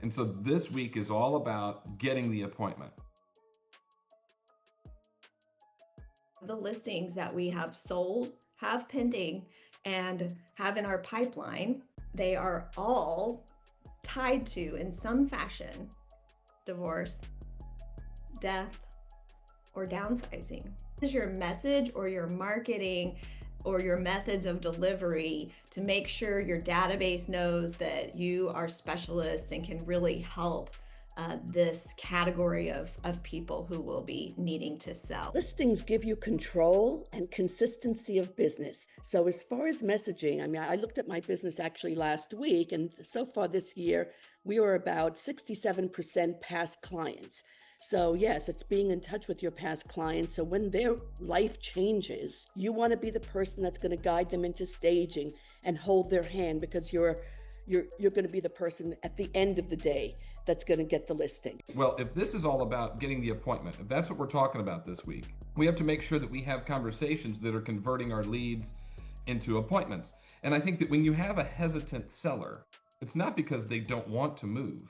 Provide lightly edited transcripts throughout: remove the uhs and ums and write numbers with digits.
And so this week is all about getting the appointment. The listings that we have sold, have pending, and have in our pipeline, they are all tied to, in some fashion, divorce, death, or downsizing. Is your message or your marketing or your methods of delivery to make sure your database knows that you are specialists and can really help this category of people who will be needing to sell. Listings give you control and consistency of business. So as far as messaging, I mean, I looked at my business actually last week, and so far this year, we were about 67% past clients. So yes, it's being in touch with your past clients. So when their life changes, you want to be the person that's going to guide them into staging and hold their hand, because you're going to be the person at the end of the day that's going to get the listing. Well, if this is all about getting the appointment, if that's what we're talking about this week, we have to make sure that we have conversations that are converting our leads into appointments. And I think that when you have a hesitant seller, it's not because they don't want to move.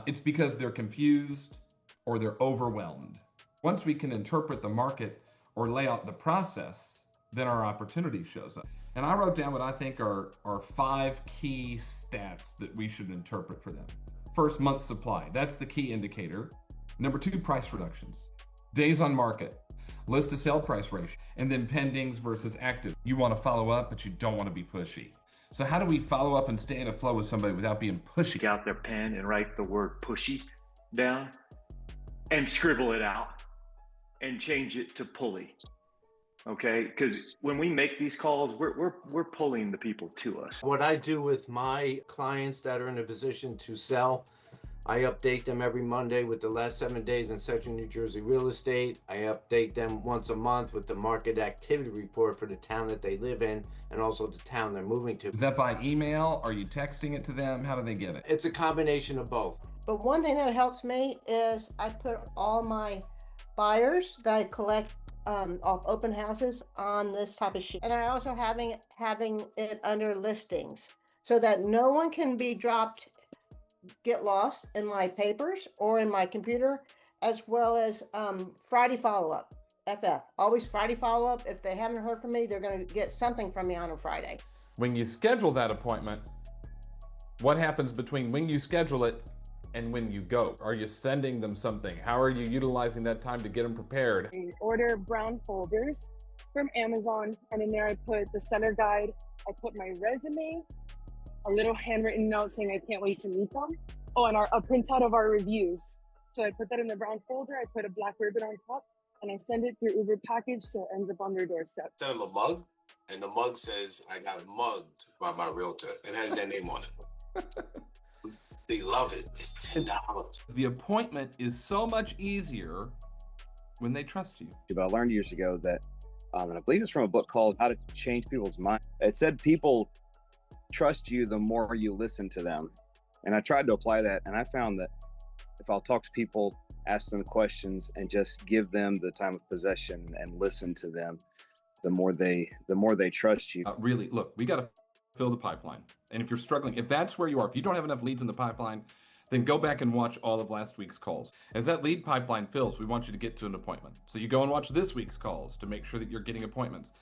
It's because they're confused or they're overwhelmed. Once we can interpret the market or lay out the process, then our opportunity shows up. And I wrote down what I think are 5 key stats that we should interpret for them. First, month supply. That's the key indicator. Number 2, price reductions. Days on market. List to sell price ratio. And then pendings versus active. You want to follow up, but you don't want to be pushy. So how do we follow up and stay in a flow with somebody without being pushy? Take out their pen and write the word pushy down and scribble it out and change it to pulley. Okay, because when we make these calls, we're pulling the people to us. What I do with my clients that are in a position to sell, I update them every Monday with the last 7 days in Central New Jersey real estate. I update them once a month with the market activity report for the town that they live in and also the town they're moving to. Is that by email? Are you texting it to them? How do they get it? It's a combination of both. But one thing that helps me is I put all my buyers that I collect off open houses on this type of sheet. And I also having it under listings so that no one can be dropped, get lost in my papers or in my computer, as well as Friday follow-up, FF. Always Friday follow-up. If they haven't heard from me, they're going to get something from me on a Friday. When you schedule that appointment, what happens between when you schedule it and when you go? Are you sending them something? How are you utilizing that time to get them prepared? I order brown folders from Amazon, and in there I put the seller guide, I put my resume, a little handwritten note saying I can't wait to meet them. Oh, and a printout of our reviews. So I put that in the brown folder, I put a black ribbon on top, and I send it through Uber package so it ends up on their doorstep. Send them a mug, and the mug says, I got mugged by my realtor. It has their name on it. They love it. It's $10. The appointment is so much easier when they trust you. But I learned years ago that, and I believe it's from a book called How to Change People's Mind. It said people trust you the more you listen to them. And I tried to apply that, and I found that if I'll talk to people, ask them questions, and just give them the time of possession and listen to them, the more they trust you. Really, look, we got to fill the pipeline. And if you're struggling, if that's where you are, if you don't have enough leads in the pipeline, then go back and watch all of last week's calls. As that lead pipeline fills, we want you to get to an appointment. So you go and watch this week's calls to make sure that you're getting appointments.